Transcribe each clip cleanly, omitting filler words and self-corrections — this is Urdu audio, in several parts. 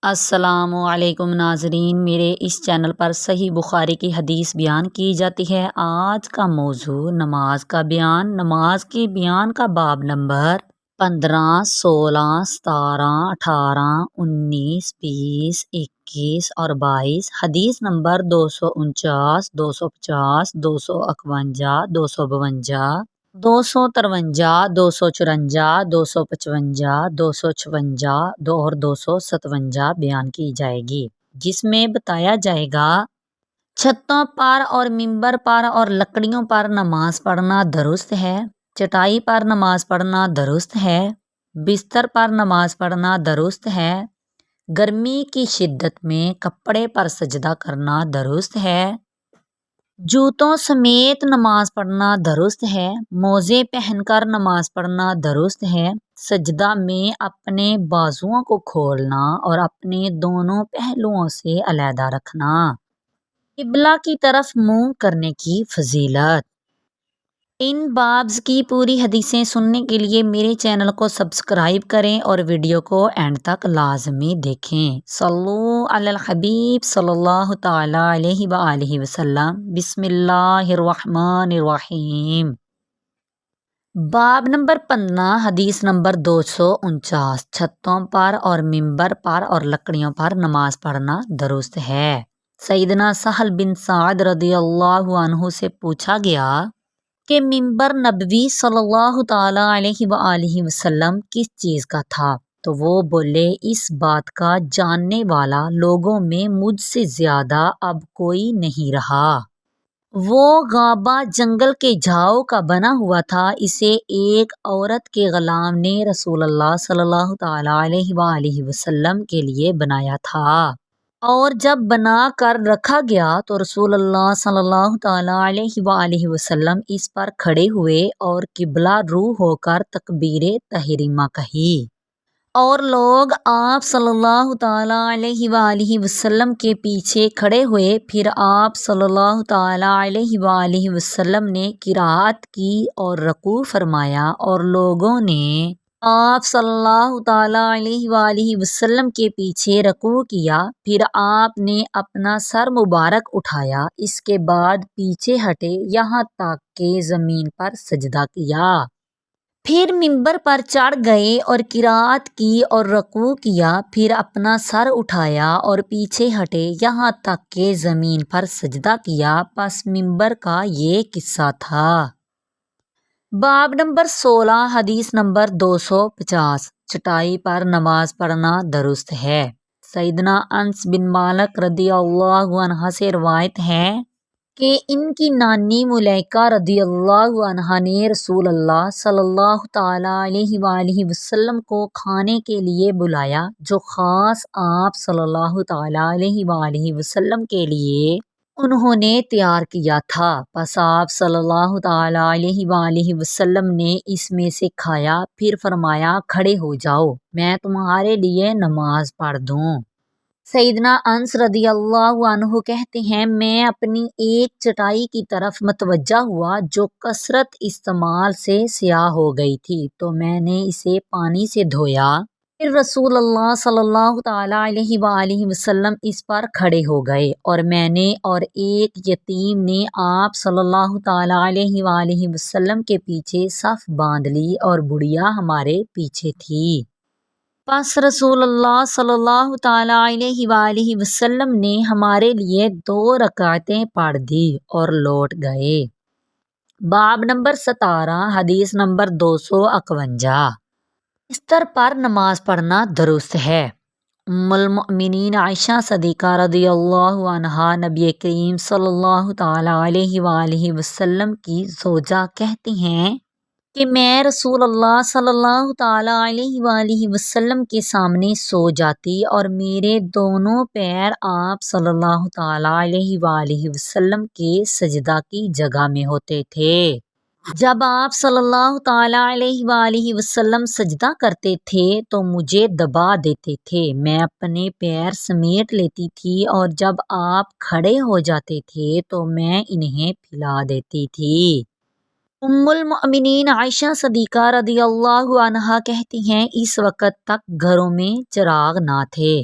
السلام علیکم ناظرین، میرے اس چینل پر صحیح بخاری کی حدیث بیان کی جاتی ہے۔ آج کا موضوع نماز کا بیان۔ نماز کے بیان کا باب نمبر 15، 16، 17، 18، 19، 20، 21 اور 22۔ حدیث نمبر 249، 250، 251، 252، 253، 254، 255، 256 اور 257 بیان کی جائے گی، جس میں بتایا جائے گا چھتوں پر اور ممبر پر اور لکڑیوں پر نماز پڑھنا درست ہے، چٹائی پر نماز پڑھنا درست ہے، بستر پر نماز پڑھنا درست ہے، گرمی کی شدت میں کپڑے پر سجدہ کرنا درست ہے، جوتوں سمیت نماز پڑھنا درست ہے، موزے پہن کر نماز پڑھنا درست ہے، سجدہ میں اپنے بازوؤں کو کھولنا اور اپنے دونوں پہلوؤں سے علیحدہ رکھنا، قبلہ کی طرف منہ کرنے کی فضیلت۔ ان بابز کی پوری حدیثیں سننے کے لیے میرے چینل کو سبسکرائب کریں اور ویڈیو کو اینڈ تک لازمی دیکھیں۔ صلو علی الحبیب صلی اللہ تعالی علیہ وآلہ وسلم۔ بسم اللہ الرحمن الرحیم۔ باب نمبر 15، حدیث نمبر 249۔ چھتوں پر اور ممبر پر اور لکڑیوں پر نماز پڑھنا درست ہے۔ سیدنا سہل بن سعد رضی اللہ عنہ سے پوچھا گیا کہ ممبر نبوی صلی اللہ تعالی علیہ وآلہ وسلم کس چیز کا تھا؟ تو وہ بولے، اس بات کا جاننے والا لوگوں میں مجھ سے زیادہ اب کوئی نہیں رہا۔ وہ غابہ جنگل کے جھاؤ کا بنا ہوا تھا، اسے ایک عورت کے غلام نے رسول اللہ صلی اللہ تعالی علیہ وآلہ وسلم کے لیے بنایا تھا، اور جب بنا کر رکھا گیا تو رسول اللہ صلی اللہ تعالی علیہ وآلہ وسلم اس پر کھڑے ہوئے اور قبلہ رو ہو کر تکبیر تحریمہ کہی، اور لوگ آپ صلی اللہ تعالی علیہ وآلہ وسلم کے پیچھے کھڑے ہوئے۔ پھر آپ صلی اللہ تعالی علیہ وآلہ وسلم نے قرات کی اور رکوع فرمایا، اور لوگوں نے آپ صلی اللہ تعالی علیہ وآلہ وسلم کے پیچھے رکوع کیا۔ پھر آپ نے اپنا سر مبارک اٹھایا، اس کے بعد پیچھے ہٹے یہاں تک کہ زمین پر سجدہ کیا، پھر ممبر پر چڑھ گئے اور قرات کی اور رکوع کیا، پھر اپنا سر اٹھایا اور پیچھے ہٹے یہاں تک کہ زمین پر سجدہ کیا۔ پس ممبر کا یہ قصہ تھا۔ باب نمبر 16، حدیث نمبر 250۔ چٹائی پر نماز پڑھنا درست ہے۔ سیدنا انس بن مالک رضی اللہ عنہ سے روایت ہے کہ ان کی نانی ملیکہ رضی اللہ عنہا نے رسول اللہ صلی اللہ تعالی علیہ وآلہ وسلم کو کھانے کے لیے بلایا، جو خاص آپ صلی اللہ تعالی علیہ وآلہ وسلم کے لیے انہوں نے تیار کیا تھا۔ پس آپ صلی اللہ تعالی علیہ وآلہ وسلم نے اس میں سے کھایا، پھر فرمایا، کھڑے ہو جاؤ، میں تمہارے لیے نماز پڑھ دوں۔ سیدنا انس رضی اللہ عنہ کہتے ہیں، میں اپنی ایک چٹائی کی طرف متوجہ ہوا جو کثرت استعمال سے سیاہ ہو گئی تھی، تو میں نے اسے پانی سے دھویا۔ پھر رسول اللہ صلی اللہ تعالی علیہ وآلہ وسلم اس پر کھڑے ہو گئے، اور میں نے اور ایک یتیم نے آپ صلی اللہ تعالی علیہ وآلہ وسلم کے پیچھے صف باندھ لی، اور بڑھیا ہمارے پیچھے تھی۔ پس رسول اللہ صلی اللہ تعالی علیہ وآلہ وسلم نے ہمارے لیے 2 رکعتیں پڑھ دی اور لوٹ گئے۔ باب نمبر 17، حدیث نمبر 251۔ بستر پر نماز پڑھنا درست ہے۔ ام المؤمنین عائشہ صدیقہ رضی اللہ عنہا نبی کریم صلی اللہ تعالی علیہ وآلہ وسلم کی زوجہ کہتی ہیں کہ میں رسول اللہ صلی اللہ تعالی علیہ وآلہ وسلم کے سامنے سو جاتی، اور میرے دونوں پیر آپ صلی اللہ تعالی علیہ وآلہ وسلم کے سجدہ کی جگہ میں ہوتے تھے۔ جب آپ صلی اللہ تعالی علیہ وآلہ وسلم سجدہ کرتے تھے تو مجھے دبا دیتے تھے، میں اپنے پیر سمیٹ لیتی تھی، اور جب آپ کھڑے ہو جاتے تھے تو میں انہیں پھیلا دیتی تھی۔ ام المؤمنین عائشہ صدیقہ رضی اللہ عنہا کہتی ہیں، اس وقت تک گھروں میں چراغ نہ تھے۔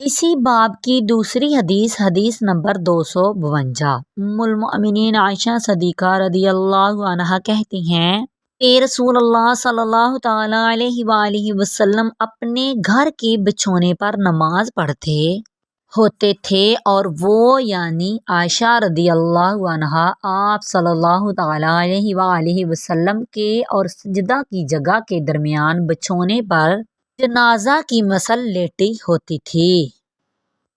اسی باب کی دوسری حدیث نمبر 252 ام المؤمنین عائشہ صدیقہ رضی اللہ عنہا کہتی ہیں کہ رسول اللہ صلی اللہ تعالی علیہ وآلہ وسلم اپنے گھر کے بچھونے پر نماز پڑھتے ہوتے تھے، اور وہ یعنی عائشہ رضی اللہ عنہا آپ صلی اللہ تعالی علیہ وآلہ وسلم کے اور سجدہ کی جگہ کے درمیان بچھونے پر جنازہ کی مثل لیٹی ہوتی تھی۔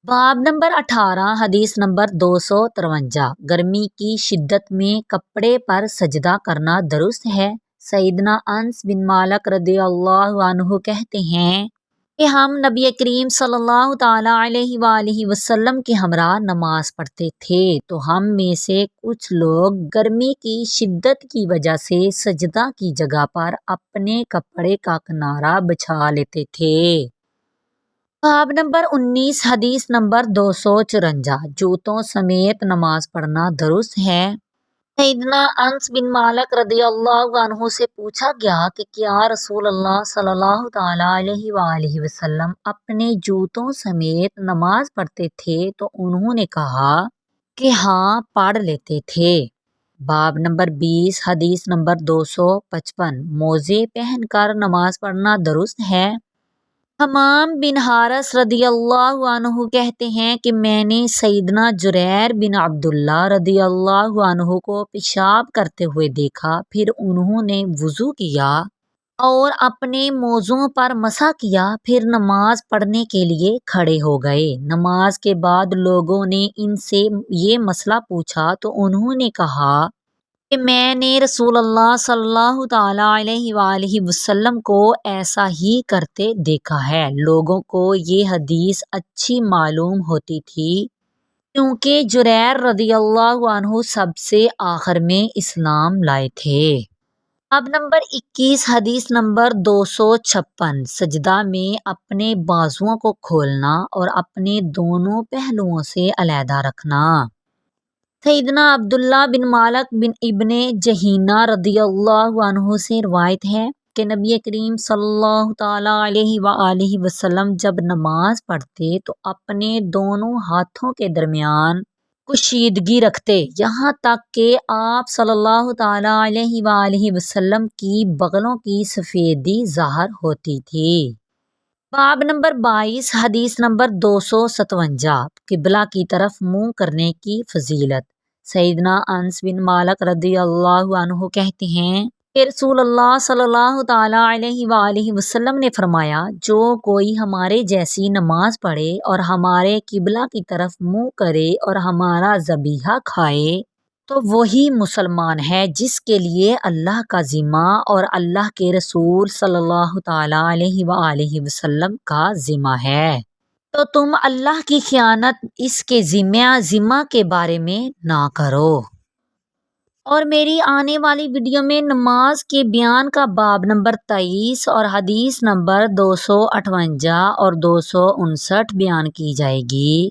باب نمبر 18 حدیث نمبر 253 گرمی کی شدت میں کپڑے پر سجدہ کرنا درست ہے؟ سیدنا انس بن مالک رضی اللہ عنہ کہتے ہیں کہ ہم نبی کریم صلی اللہ تعالی علیہ وآلہ وسلم کے ہمراہ نماز پڑھتے تھے تو ہم میں سے کچھ لوگ گرمی کی شدت کی وجہ سے سجدہ کی جگہ پر اپنے کپڑے کا کنارہ بچھا لیتے تھے۔ باب نمبر 19 حدیث نمبر 254 جوتوں سمیت نماز پڑھنا درست ہے؟ سیدنا انس بن مالک رضی اللہ عنہ سے پوچھا گیا کہ کیا رسول اللہ صلی اللہ تعالی علیہ وآلہ وسلم اپنے جوتوں سمیت نماز پڑھتے تھے تو انہوں نے کہا کہ ہاں پڑھ لیتے تھے۔ باب نمبر 20 حدیث نمبر 255 موزے پہن کر نماز پڑھنا درست ہے؟ حمام بن حارث رضی اللہ عنہ کہتے ہیں کہ میں نے سیدنا جریر بن عبداللہ رضی اللہ عنہ کو پیشاب کرتے ہوئے دیکھا، پھر انہوں نے وضو کیا اور اپنے موزوں پر مسح کیا، پھر نماز پڑھنے کے لیے کھڑے ہو گئے۔ نماز کے بعد لوگوں نے ان سے یہ مسئلہ پوچھا تو انہوں نے کہا کہ میں نے رسول اللہ صلی اللہ تعالی علیہ وآلہ وسلم کو ایسا ہی کرتے دیکھا ہے۔ لوگوں کو یہ حدیث اچھی معلوم ہوتی تھی کیونکہ جریر رضی اللہ عنہ سب سے آخر میں اسلام لائے تھے۔ اب نمبر 21 حدیث نمبر 256 سجدہ میں اپنے بازوؤں کو کھولنا اور اپنے دونوں پہلوؤں سے علیحدہ رکھنا۔ سیدنا عبداللہ بن مالک بن ابن جہینہ رضی اللہ عنہ سے روایت ہے کہ نبی کریم صلی اللہ تعالی علیہ وآلہ وسلم جب نماز پڑھتے تو اپنے دونوں ہاتھوں کے درمیان کشیدگی رکھتے، یہاں تک کہ آپ صلی اللہ تعالی علیہ وآلہ وسلم کی بغلوں کی سفیدی ظاہر ہوتی تھی۔ باب نمبر 22 حدیث نمبر 257 قبلہ کی طرف منہ کرنے کی فضیلت۔ سیدنا انس بن مالک رضی اللہ عنہ کہتے ہیں کہ رسول اللہ صلی اللہ تعالی علیہ وآلہ وسلم نے فرمایا جو کوئی ہمارے جیسی نماز پڑھے اور ہمارے قبلہ کی طرف منہ کرے اور ہمارا ذبیحہ کھائے تو وہی مسلمان ہے جس کے لیے اللہ کا ذمہ اور اللہ کے رسول صلی اللہ تعالی علیہ وآلہ وسلم کا ذمہ ہے، تو تم اللہ کی خیانت اس کے ذمہ کے بارے میں نہ کرو۔ اور میری آنے والی ویڈیو میں نماز کے بیان کا باب نمبر 23 اور حدیث نمبر 258 اور 259 بیان کی جائے گی،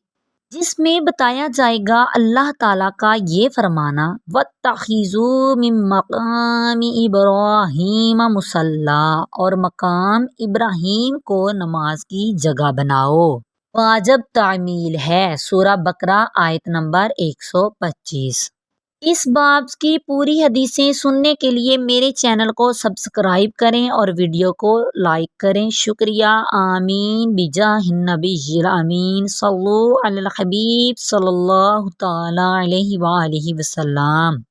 جس میں بتایا جائے گا اللہ تعالیٰ کا یہ فرمانا وَاتَّخِذُوا مِن مَّقَامِ إِبْرَاهِيمَ مُصَلًّى اور مقام ابراہیم کو نماز کی جگہ بناؤ۔ واجب تعمیل ہے، سورہ بقرہ آیت نمبر 125۔ اس باب کی پوری حدیثیں سننے کے لیے میرے چینل کو سبسکرائب کریں اور ویڈیو کو لائک کریں۔ شکریہ۔ آمین بجاہ النبی الامین صلو علی الحبیب صلی اللہ تعالی علیہ وآلہ وسلم۔